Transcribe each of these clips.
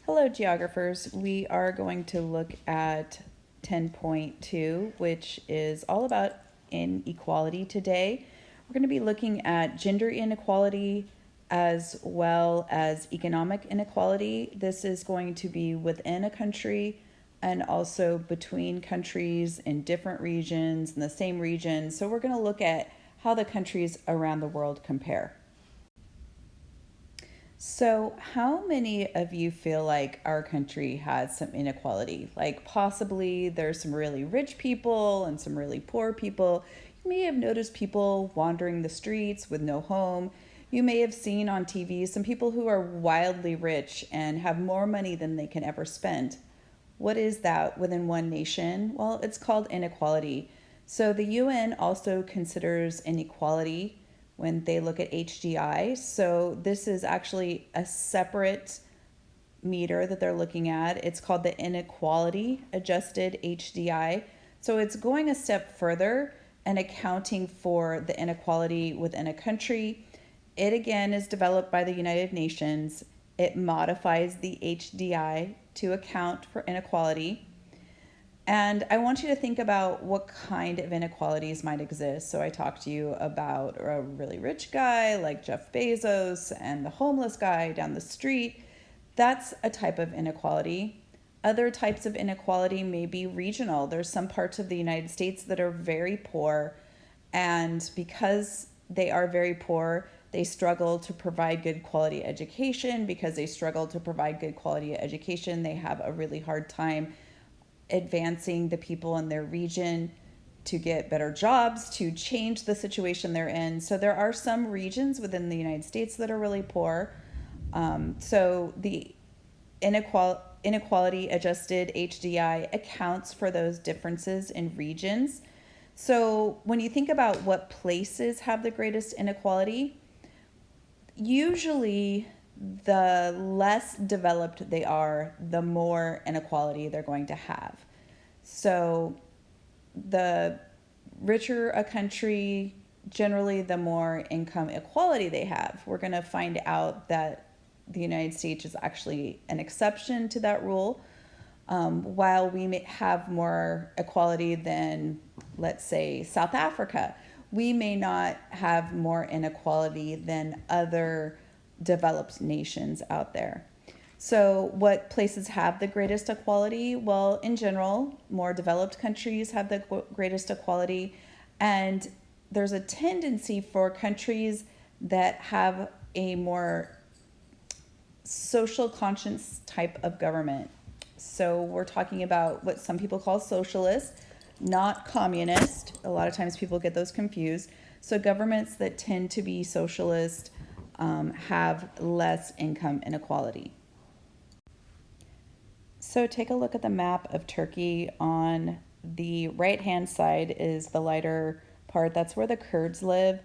Hello, geographers. We are going to look at 10.2, which is all about inequality today. We're going to be looking at gender inequality as well as economic inequality. This is going to be within a country and also between countries in different regions in the same region. So we're going to look at how the countries around the world compare. So, how many of you feel like our country has some inequality? Like, possibly there's some really rich people and some really poor people. You may have noticed people wandering the streets with no home. You may have seen on TV some people who are wildly rich and have more money than they can ever spend. What is that within one nation? Well, it's called inequality. So, the UN also considers inequality when they look at HDI. So this is actually a separate meter that they're looking at. It's called the inequality adjusted HDI. So it's going a step further and accounting for the inequality within a country. It again is developed by the United Nations. It modifies the HDI to account for inequality. And I want you to think about what kind of inequalities might exist. So I talked to you about a really rich guy like Jeff Bezos and the homeless guy down the street. That's a type of inequality. Other types of inequality may be regional. There's some parts of the United States that are very poor, and because they are very poor, they struggle to provide good quality education. Because they struggle to provide good quality education, they have a really hard time advancing the people in their region to get better jobs, to change the situation they're in. So there are some regions within the United States that are really poor. So the inequality adjusted HDI accounts for those differences in regions. So when you think about what places have the greatest inequality, usually the less developed they are, the more inequality they're going to have. So the richer a country, generally the more income equality they have. We're going to find out that the United States is actually an exception to that rule. While we may have more equality than, let's say, South Africa, we may not have more inequality than other developed nations out there. So what places have the greatest equality? Well, in general, more developed countries have the greatest equality, and there's a tendency for countries that have a more social conscience type of government. So we're talking about what some people call socialist, not communist. A lot of times people get those confused. So governments that tend to be socialist have less income inequality. So take a look at the map of Turkey. On the right-hand side is the lighter part. That's where the Kurds live.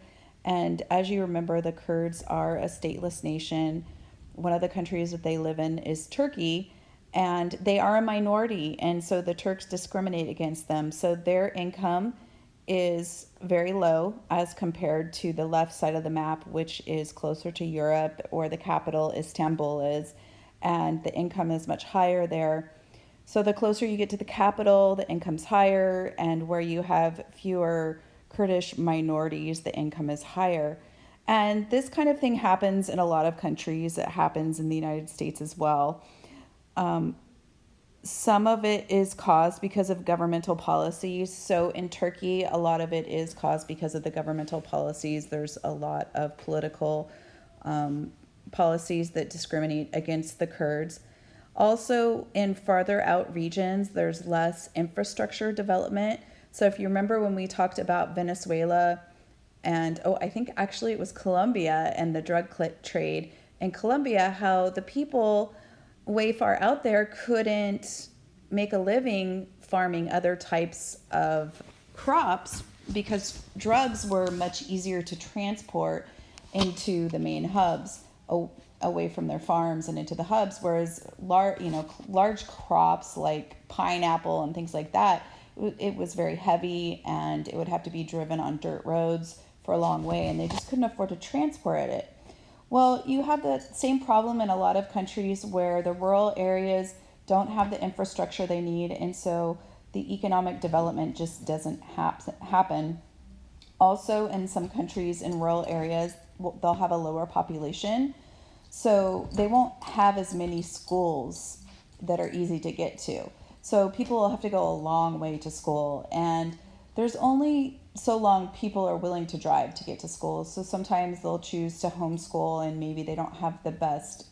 And as you remember, the Kurds are a stateless nation. One of the countries that they live in is Turkey, and they are a minority, and so the Turks discriminate against them. So their income is very low as compared to the left side of the map, which is closer to Europe, or the capital Istanbul is, and the income is much higher there. So the closer you get to the capital, the income's higher, and where you have fewer Kurdish minorities, the income is higher. And this kind of thing happens in a lot of countries. It happens in the United States as well. Some of it is caused because of governmental policies. So in Turkey, a lot of it is caused because of the governmental policies. There's a lot of political policies that discriminate against the Kurds. Also, in farther out regions, there's less infrastructure development. So if you remember when we talked about Venezuela and, I think actually it was Colombia and the drug trade in Colombia, how the people way far out there couldn't make a living farming other types of crops because drugs were much easier to transport into the main hubs away from their farms and into the hubs, whereas large crops like pineapple and things like that, it was very heavy and it would have to be driven on dirt roads for a long way, and they just couldn't afford to transport it. Well, you have the same problem in a lot of countries where the rural areas don't have the infrastructure they need, and so the economic development just doesn't happen. Also, in some countries in rural areas, they'll have a lower population, so they won't have as many schools that are easy to get to. So people will have to go a long way to school, and there's only so long people are willing to drive to get to school. So sometimes they'll choose to homeschool, and maybe they don't have the best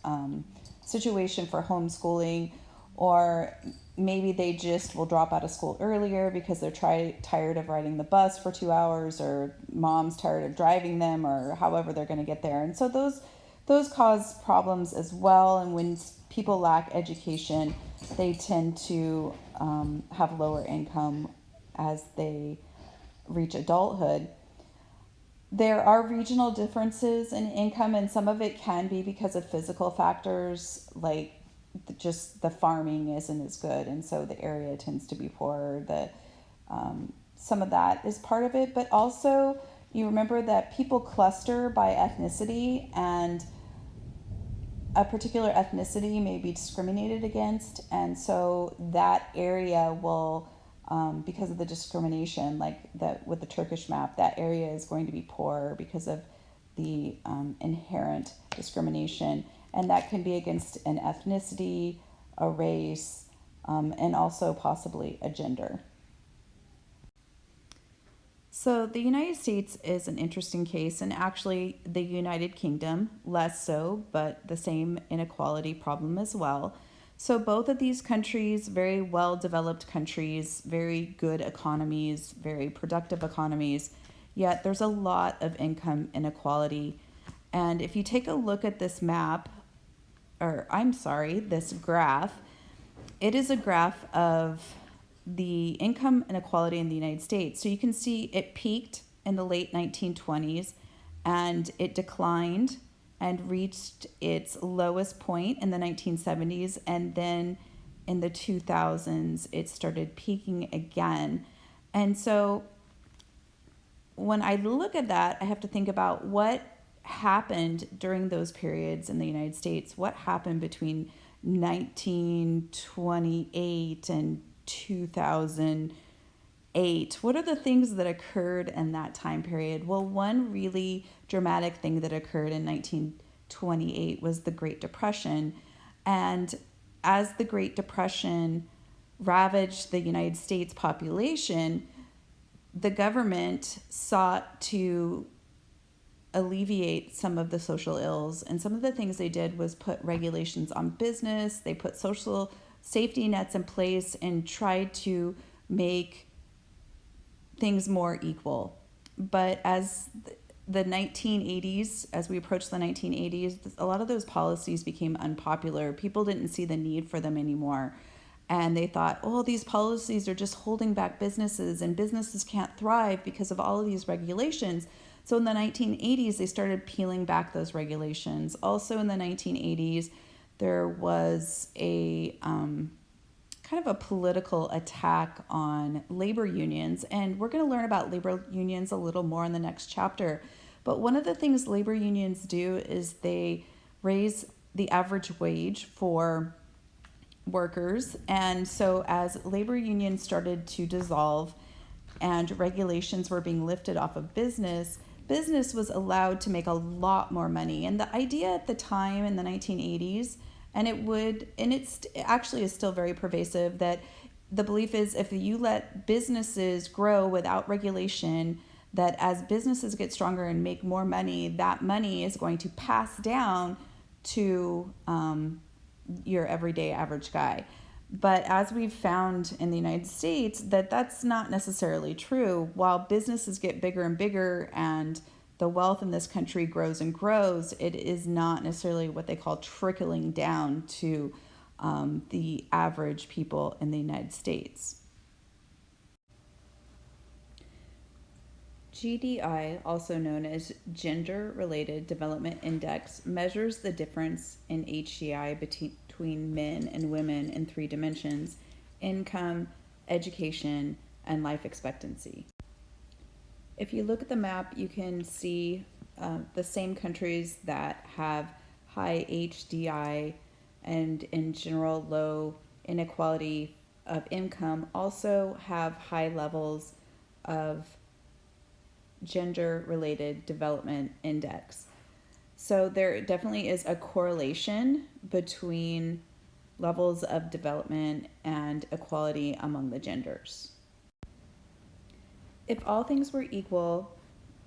situation for homeschooling, or maybe they just will drop out of school earlier because they're tired of riding the bus for 2 hours, or mom's tired of driving them, or however they're going to get there. And so those cause problems as well. And when people lack education, they tend to have lower income as they reach adulthood. There are regional differences in income, and some of it can be because of physical factors, like just the farming isn't as good, and so the area tends to be poorer. Some of that is part of it, but also you remember that people cluster by ethnicity, and a particular ethnicity may be discriminated against, and so that area will, because of the discrimination, like that with the Turkish map, that area is going to be poor because of the inherent discrimination, and that can be against an ethnicity, a race, and also possibly a gender. So the United States is an interesting case, and actually the United Kingdom less so, but the same inequality problem as well. So both of these countries, very well developed countries, very good economies, very productive economies, yet there's a lot of income inequality. And if you take a look at this map, or I'm sorry, this graph, it is a graph of the income inequality in the United States. So you can see it peaked in the late 1920s, and it declined and reached its lowest point in the 1970s, and then in the 2000s it started peaking again. And so when I look at that, I have to think about what happened during those periods in the United States. What happened between 1928 and 2008? What are the things that occurred in that time period? Well, one really dramatic thing that occurred in 1928 was the Great Depression. And as the Great Depression ravaged the United States population, the government sought to alleviate some of the social ills. And some of the things they did was put regulations on business. They put social safety nets in place and tried to make things more equal. But as the 1980s, as we approached the 1980s, a lot of those policies became unpopular. People didn't see the need for them anymore. And they thought, oh, these policies are just holding back businesses, and businesses can't thrive because of all of these regulations. So in the 1980s, they started peeling back those regulations. Also in the 1980s, there was a kind of a political attack on labor unions. And we're going to learn about labor unions a little more in the next chapter. But one of the things labor unions do is they raise the average wage for workers. And so as labor unions started to dissolve and regulations were being lifted off of business was allowed to make a lot more money. And the idea at the time in the 1980s, and it's actually is still very pervasive, that the belief is if you let businesses grow without regulation, that as businesses get stronger and make more money, that money is going to pass down to your everyday average guy. But as we've found in the United States, that's not necessarily true. While businesses get bigger and bigger and the wealth in this country grows and grows, it is not necessarily what they call trickling down to the average people in the United States. GDI, also known as Gender Related Development Index, measures the difference in HDI between men and women in 3 dimensions: income, education, and life expectancy. If you look at the map, you can see the same countries that have high HDI and in general low inequality of income also have high levels of gender related development index. So there definitely is a correlation between levels of development and equality among the genders. If all things were equal,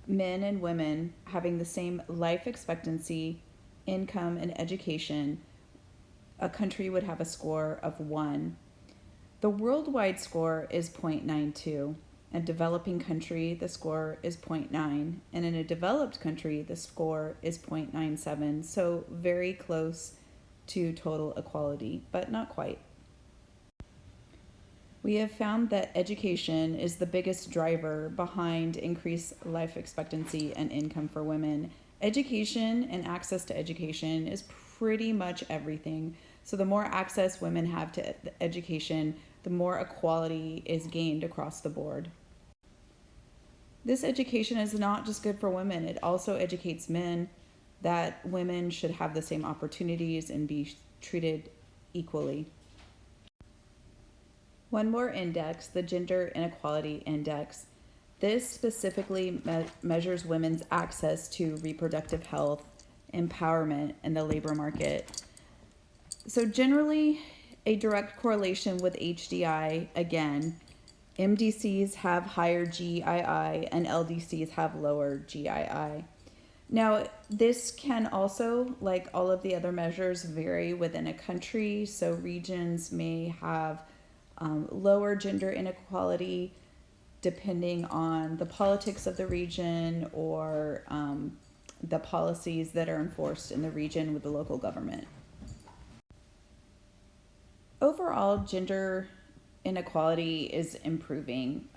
men and women having the same life expectancy, income, and education, a country would have a score of 1. The worldwide score is 0.92. A developing country, the score is 0.9. And in a developed country, the score is 0.97. So very close to total equality, but not quite. We have found that education is the biggest driver behind increased life expectancy and income for women. Education and access to education is pretty much everything. So the more access women have to education, the more equality is gained across the board. This education is not just good for women, it also educates men that women should have the same opportunities and be treated equally. One more index, the Gender Inequality Index. This specifically measures women's access to reproductive health, empowerment, and the labor market. So generally, a direct correlation with HDI, again, MDCs have higher GII and LDCs have lower GII. Now, this can also, like all of the other measures, vary within a country. So regions may have lower gender inequality depending on the politics of the region or the policies that are enforced in the region with the local government. Overall, gender inequality is improving.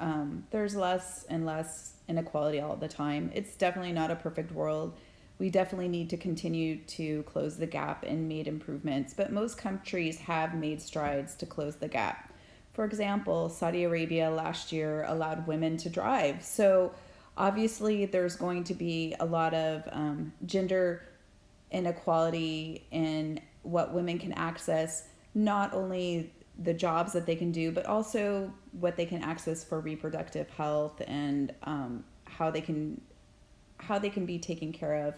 There's less and less inequality all the time. It's definitely not a perfect world. We definitely need to continue to close the gap and made improvements, but most countries have made strides to close the gap. For example, Saudi Arabia last year allowed women to drive. So obviously there's going to be a lot of gender inequality in what women can access, not only the jobs that they can do, but also what they can access for reproductive health and how they can be taken care of.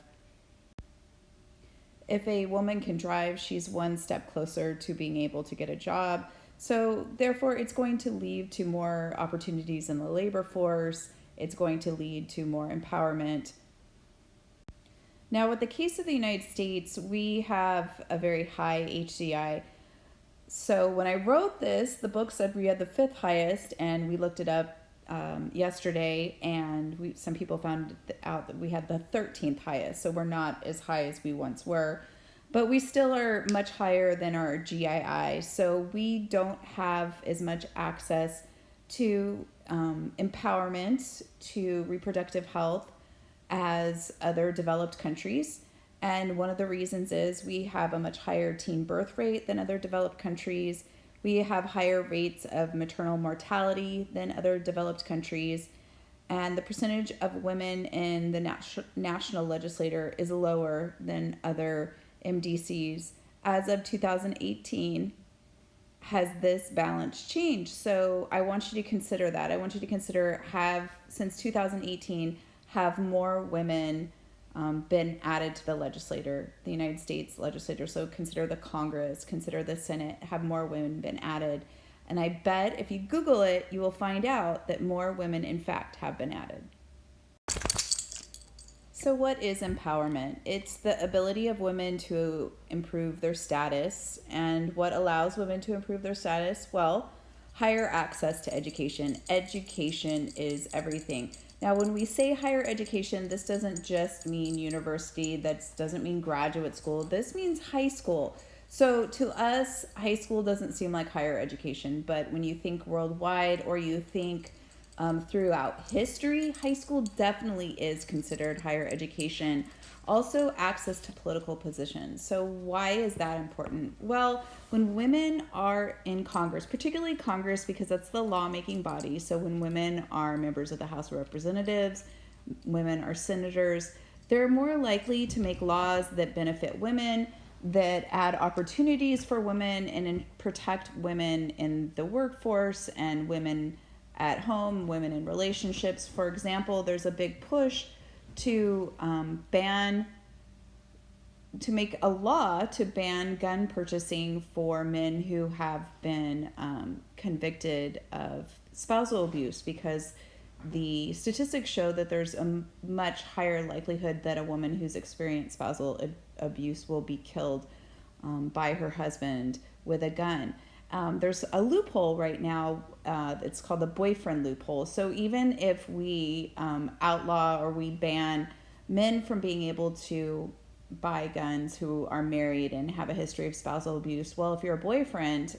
If a woman can drive, she's one step closer to being able to get a job. So therefore, it's going to lead to more opportunities in the labor force. It's going to lead to more empowerment. Now, with the case of the United States, we have a very high HDI. So when I wrote this, the book said we had the 5th highest, and we looked it up yesterday, and some people found out that we had the 13th highest. So we're not as high as we once were. But we still are much higher than our GII, so we don't have as much access to empowerment, to reproductive health as other developed countries. And one of the reasons is we have a much higher teen birth rate than other developed countries. We have higher rates of maternal mortality than other developed countries. And the percentage of women in the national legislature is lower than other MDCs. As of 2018, has this balance changed? So I want you to consider that. I want you to consider, since 2018, have more women been added to the United States legislature? So consider the Congress, consider the Senate, have more women been added? And I bet if you Google it, you will find out that more women, in fact, have been added. So what is empowerment? It's the ability of women to improve their status. And what allows women to improve their status? Well, higher access to education. Education is everything. Now, when we say higher education, this doesn't just mean university. That doesn't mean graduate school. This means high school. So to us, high school doesn't seem like higher education. But when you think worldwide, or you think throughout history, high school definitely is considered higher education. Also, access to political positions. So why is that important? Well, when women are in Congress, particularly Congress because that's the lawmaking body, so when women are members of the House of Representatives, women are senators, They're more likely to make laws that benefit women, that add opportunities for women, and protect women in the workforce and women at home, women in relationships. For example, there's a big push to make a law to ban gun purchasing for men who have been convicted of spousal abuse, because the statistics show that there's a much higher likelihood that a woman who's experienced spousal abuse will be killed by her husband with a gun. There's a loophole right now. It's called the boyfriend loophole. So even if we outlaw or we ban men from being able to buy guns who are married and have a history of spousal abuse, well, if you're a boyfriend,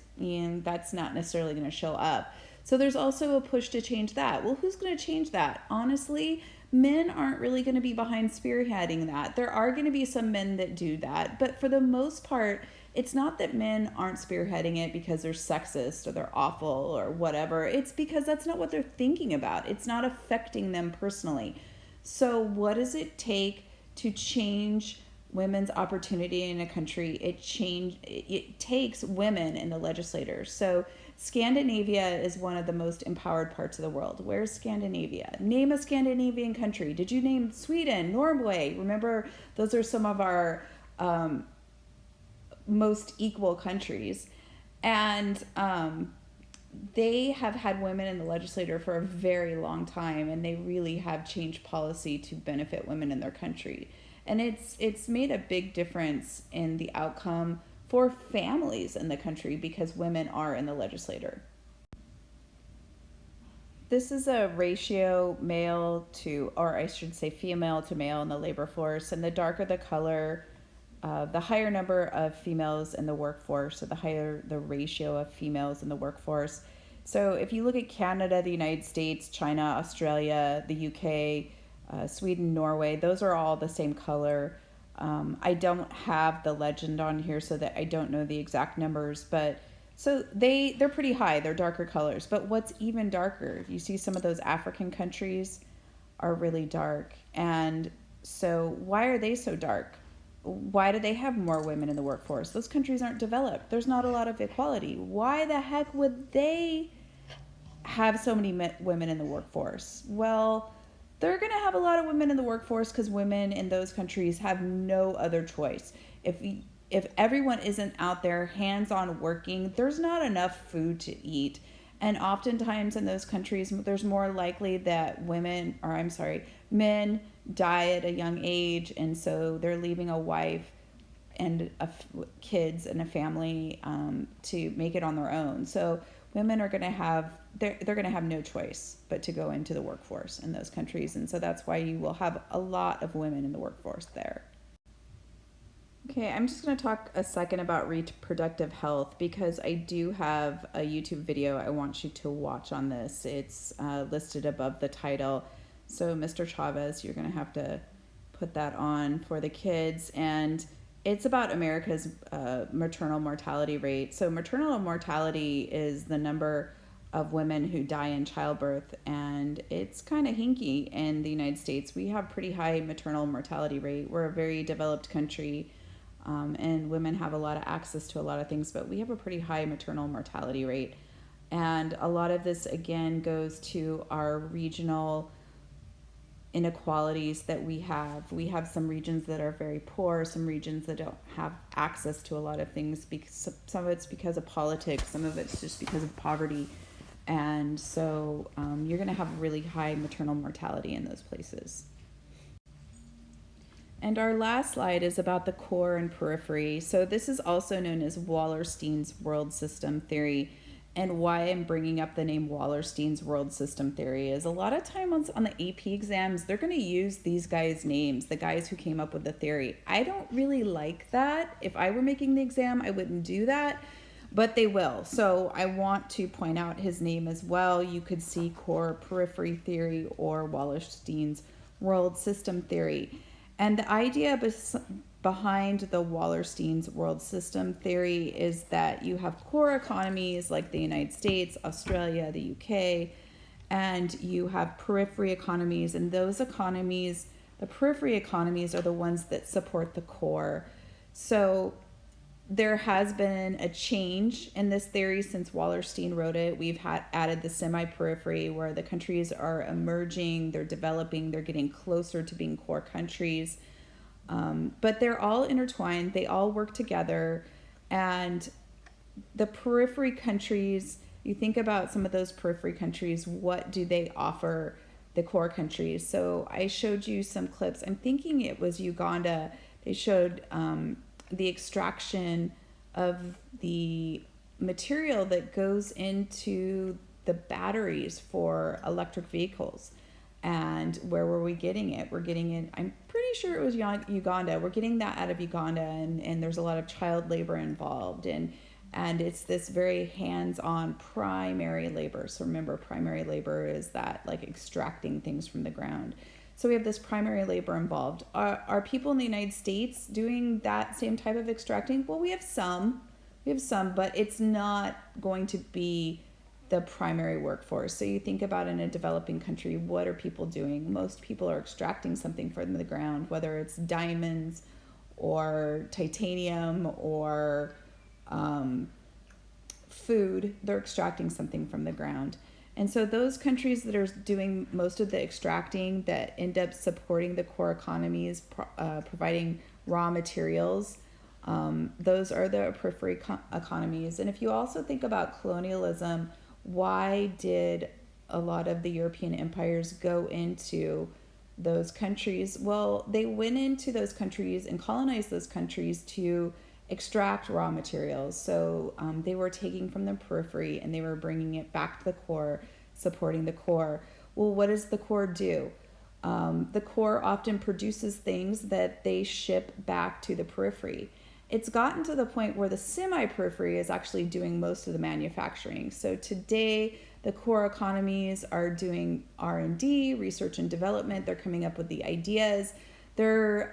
that's not necessarily going to show up. So there's also a push to change that. Well, who's going to change that? Honestly, men aren't really going to be behind spearheading that. There are going to be some men that do that, but for the most part, it's not that men aren't spearheading it because they're sexist or they're awful or whatever. It's because that's not what they're thinking about. It's not affecting them personally. So what does it take to change women's opportunity in a country? It takes women in the legislators. So Scandinavia is one of the most empowered parts of the world. Where's Scandinavia? Name a Scandinavian country. Did you name Sweden, Norway? Remember, those are some of our most equal countries. And they have had women in the legislature for a very long time, and they really have changed policy to benefit women in their country. And it's made a big difference in the outcome for families in the country because women are in the legislature. This is a ratio male to, or I should say female to male in the labor force. And the darker the color, the higher number of females in the workforce, so the higher the ratio of females in the workforce. So if you look at Canada, the United States, China, Australia, the UK, Sweden, Norway, those are all the same color. I don't have the legend on here, so that I don't know the exact numbers, but so they're pretty high. They're darker colors. But what's even darker, you see some of those African countries are really dark. And so why are they so dark? Why do they have more women in the workforce? Those countries aren't developed. There's not a lot of equality. Why the heck would they have so many women in the workforce? Well, they're going to have a lot of women in the workforce because women in those countries have no other choice. If everyone isn't out there hands-on working, there's not enough food to eat. And oftentimes in those countries, there's more likely that men die at a young age, and so they're leaving a wife and kids and a family to make it on their own. So women are going to have they're going to have no choice but to go into the workforce in those countries, and so that's why you will have a lot of women in the workforce there. Okay, I'm just going to talk a second about reproductive health because I do have a YouTube video I want you to watch on this. It's listed above the title. So Mr. Chavez, you're going to have to put that on for the kids. And it's about America's maternal mortality rate. So maternal mortality is the number of women who die in childbirth, and it's kind of hinky in the United States. We have pretty high maternal mortality rate. We're a very developed country. And women have a lot of access to a lot of things, but we have a pretty high maternal mortality rate. And a lot of this, again, goes to our regional inequalities that we have. We have some regions that are very poor, some regions that don't have access to a lot of things. Because some of it's because of politics, some of it's just because of poverty. And so you're going to have really high maternal mortality in those places. And our last slide is about the core and periphery. So this is also known as Wallerstein's world system theory. And why I'm bringing up the name Wallerstein's world system theory is a lot of times on the AP exams, they're going to use these guys' names, the guys who came up with the theory. I don't really like that. If I were making the exam, I wouldn't do that, but they will. So I want to point out his name as well. You could see core periphery theory or Wallerstein's world system theory. And the idea behind the Wallerstein's world system theory is that you have core economies like the United States, Australia, the UK, and you have periphery economies, and those economies The periphery economies are the ones that support the core. So there has been a change in this theory since Wallerstein wrote it. We've had added the semi-periphery where the countries are emerging, they're developing, they're getting closer to being core countries. But they're all intertwined, they all work together. And the periphery countries, you think about some of those periphery countries, what do they offer the core countries? So I showed you some clips. I'm thinking it was Uganda. They showed the extraction of the material that goes into the batteries for electric vehicles. And where were we getting it? We're getting it, I'm pretty sure it was Uganda. We're getting that out of Uganda, and there's a lot of child labor involved. And it's this very hands-on primary labor. So remember, primary labor is that like extracting things from the ground. So we have this primary labor involved. Are people in the United States doing that same type of extracting? Well, we have some, but it's not going to be the primary workforce. So you think about in a developing country, what are people doing? Most people are extracting something from the ground, whether it's diamonds or titanium or food. They're extracting something from the ground. And so those countries that are doing most of the extracting that end up supporting the core economies, providing raw materials, those are the periphery economies. And if you also think about colonialism, why did a lot of the European empires go into those countries? Well, they went into those countries and colonized those countries to extract raw materials. So they were taking from the periphery and they were bringing it back to the core, supporting the core. Well, what does the core do? The core often produces things that they ship back to the periphery. It's gotten to the point where the semi-periphery is actually doing most of the manufacturing. So today, the core economies are doing R&D, research and development. They're coming up with the ideas. They're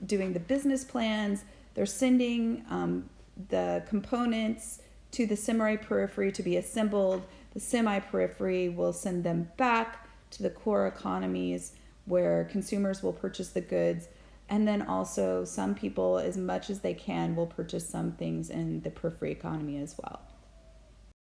doing the business plans. They're sending the components to the semi-periphery to be assembled. The semi-periphery will send them back to the core economies where consumers will purchase the goods. And then also some people, as much as they can, will purchase some things in the periphery economy as well.